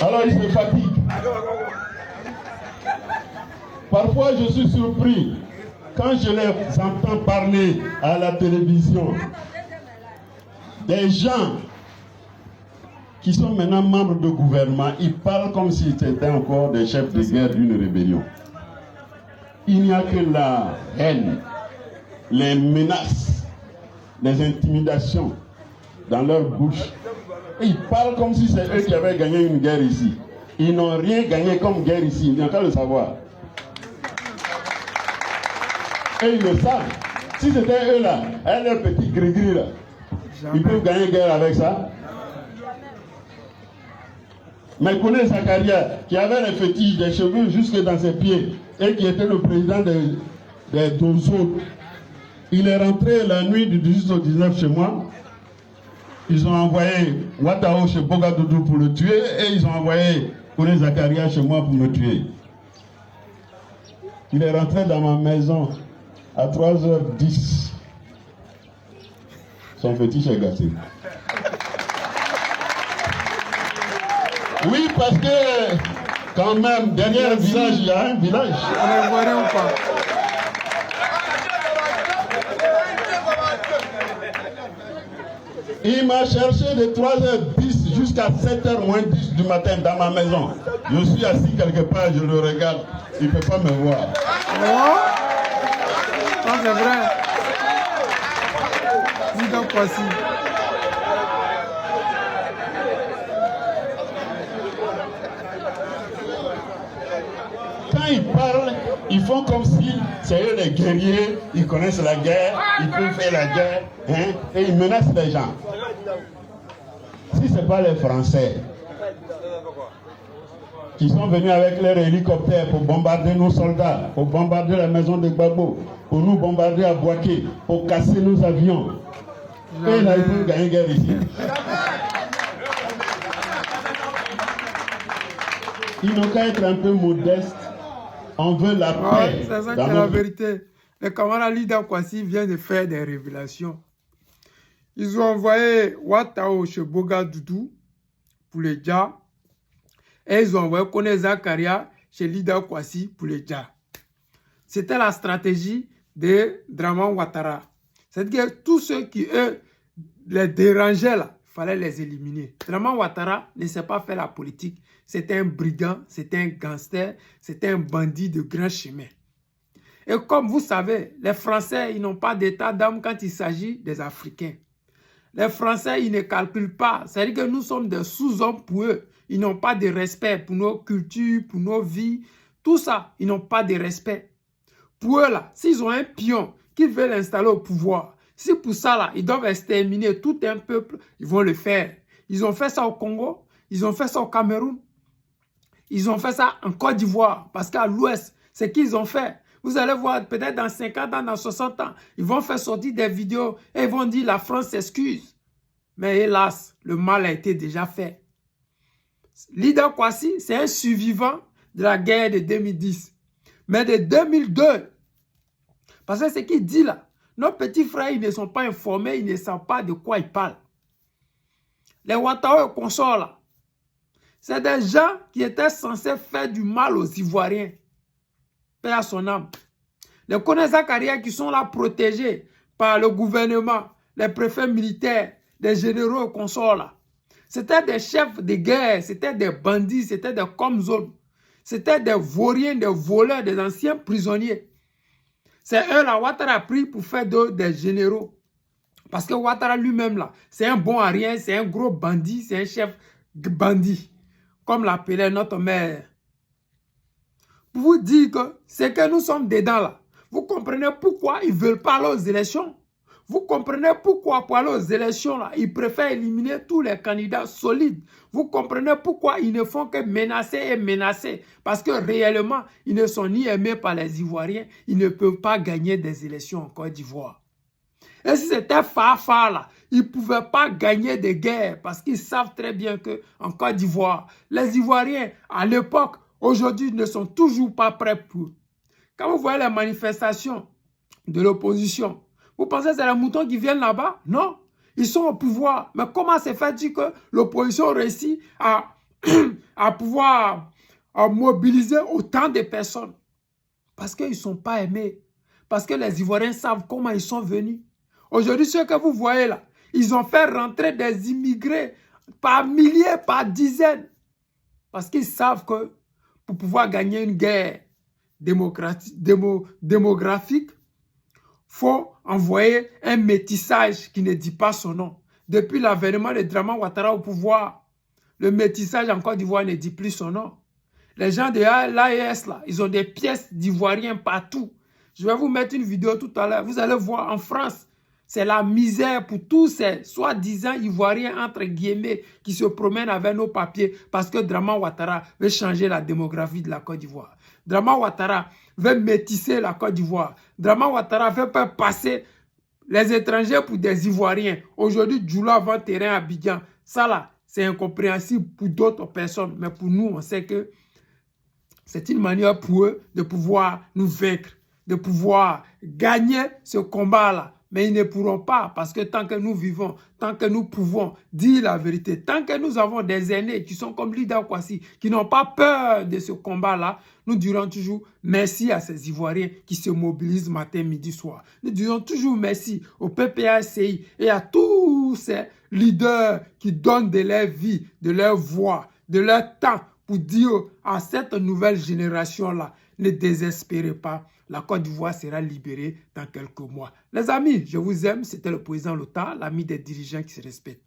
Alors ils se fatiguent. Parfois je suis surpris quand je les entends parler à la télévision. Des gens qui sont maintenant membres de gouvernement, ils parlent comme s'ils étaient encore des chefs de guerre d'une rébellion. Il n'y a que la haine, les menaces, les intimidations dans leur bouche. Et ils parlent comme si c'est eux qui avaient gagné une guerre ici. Ils n'ont rien gagné comme guerre ici, il n'y a qu'à le savoir. Et ils le savent. Si c'était eux là, les petits gris-gris là, ils peuvent gagner guerre avec ça. Mais Kone Zakaria, qui avait les fétiches des cheveux jusque dans ses pieds, et qui était le président des Dozo, il est rentré la nuit du 18 au 19 chez moi. Ils ont envoyé Watao chez Bogadoudou pour le tuer, et ils ont envoyé Kone Zakaria chez moi pour me tuer. Il est rentré dans ma maison à 3h10. Son fétiche est gâté. Oui, parce que quand même, derrière le village, il y a un village. On est ivoirien ou pas? Il m'a cherché de 3h10 jusqu'à 7h moins 10 du matin dans ma maison. Je suis assis quelque part, je le regarde. Il ne peut pas me voir. Oh, non, c'est vrai. Dis donc quoi si. Quand ils parlent, ils font comme si c'est eux les guerriers, ils connaissent la guerre, ils peuvent faire la guerre, hein, et ils menacent les gens. Si ce n'est pas les Français qui sont venus avec leurs hélicoptères pour bombarder nos soldats, pour bombarder la maison de Gbagbo, pour nous bombarder à Bouaké, pour casser nos avions, et là ils peuvent gagner guerre ici. Ils n'ont qu'à être un peu modestes. On veut la paix. C'est ça qui est la vérité. Le camarade Lida Kwasi vient de faire des révélations. Ils ont envoyé Watao chez Bogadoudou pour les Dja. Et ils ont envoyé Kone Zakaria chez Lida Kwasi pour les Dja. C'était la stratégie de Draman Ouattara. C'est-à-dire que tous ceux qui, eux, les dérangeaient là, il fallait les éliminer. Draman Ouattara ne sait pas faire la politique. C'était un brigand, c'était un gangster, c'était un bandit de grand chemin. Et comme vous savez, les Français, ils n'ont pas d'état d'âme quand il s'agit des Africains. Les Français, ils ne calculent pas. C'est-à-dire que nous sommes des sous-hommes pour eux. Ils n'ont pas de respect pour nos cultures, pour nos vies. Tout ça, ils n'ont pas de respect. Pour eux, là, s'ils ont un pion qu'ils veulent installer au pouvoir, si pour ça, là, ils doivent exterminer tout un peuple, ils vont le faire. Ils ont fait ça au Congo, ils ont fait ça au Cameroun, ils ont fait ça en Côte d'Ivoire, parce qu'à l'ouest, c'est qu'ils ont fait. Vous allez voir, peut-être dans 50 ans, dans 60 ans, ils vont faire sortir des vidéos et ils vont dire la France s'excuse. Mais hélas, le mal a été déjà fait. Lida Kwasi, c'est un survivant de la guerre de 2010. Mais de 2002, parce que ce qu'il dit là, nos petits frères, ils ne sont pas informés, ils ne savent pas de quoi ils parlent. Les Ouattao et consorts là, c'est des gens qui étaient censés faire du mal aux Ivoiriens. Paix à son âme. Les Kone Zakaria qui sont là protégés par le gouvernement, les préfets militaires, les généraux et consorts là. C'était des chefs de guerre, c'était des bandits, c'était des comzones. C'était des vauriens, des voleurs, des anciens prisonniers. C'est eux là, Ouattara a pris pour faire des généraux. Parce que Ouattara lui-même là, c'est un bon à rien, c'est un gros bandit, c'est un chef bandit. Comme l'appelait notre mère. Pour vous dire que c'est que nous sommes dedans là. Vous comprenez pourquoi ils ne veulent pas aller aux élections? Vous comprenez pourquoi pour aller aux élections là, ils préfèrent éliminer tous les candidats solides? Vous comprenez pourquoi ils ne font que menacer et menacer? Parce que réellement, ils ne sont ni aimés par les Ivoiriens. Ils ne peuvent pas gagner des élections en Côte d'Ivoire. Et si c'était Fafa là, ils ne pouvaient pas gagner des guerres parce qu'ils savent très bien qu'en Côte d'Ivoire, les Ivoiriens, à l'époque, aujourd'hui, ne sont toujours pas prêts pour. Quand vous voyez les manifestations de l'opposition, vous pensez que c'est les moutons qui viennent là-bas? Non, ils sont au pouvoir. Mais comment se fait-il que l'opposition réussit à à pouvoir mobiliser autant de personnes. Parce qu'ils ne sont pas aimés. Parce que les Ivoiriens savent comment ils sont venus. Aujourd'hui, ce que vous voyez là, ils ont fait rentrer des immigrés par milliers, par dizaines. Parce qu'ils savent que pour pouvoir gagner une guerre démographique, il faut envoyer un métissage qui ne dit pas son nom. Depuis l'avènement de Draman Ouattara au pouvoir, le métissage en Côte d'Ivoire ne dit plus son nom. Les gens de l'AES, là, ils ont des pièces d'Ivoiriens partout. Je vais vous mettre une vidéo tout à l'heure. Vous allez voir en France, c'est la misère pour tous ces soi-disant Ivoiriens, entre guillemets, qui se promènent avec nos papiers parce que Draman Ouattara veut changer la démographie de la Côte d'Ivoire. Draman Ouattara veut métisser la Côte d'Ivoire. Draman Ouattara veut faire passer les étrangers pour des Ivoiriens. Aujourd'hui, Djoula vend terrain à Abidjan. Ça là, c'est incompréhensible pour d'autres personnes. Mais pour nous, on sait que c'est une manière pour eux de pouvoir nous vaincre, de pouvoir gagner ce combat-là. Mais ils ne pourront pas parce que tant que nous vivons, tant que nous pouvons dire la vérité, tant que nous avons des aînés qui sont comme Lida Kwasi, qui n'ont pas peur de ce combat-là, nous dirons toujours merci à ces Ivoiriens qui se mobilisent matin, midi, soir. Nous dirons toujours merci au PPACI et à tous ces leaders qui donnent de leur vie, de leur voix, de leur temps pour dire à cette nouvelle génération-là, ne désespérez pas, la Côte d'Ivoire sera libérée dans quelques mois. Les amis, je vous aime, c'était le président Lota, l'ami des dirigeants qui se respectent.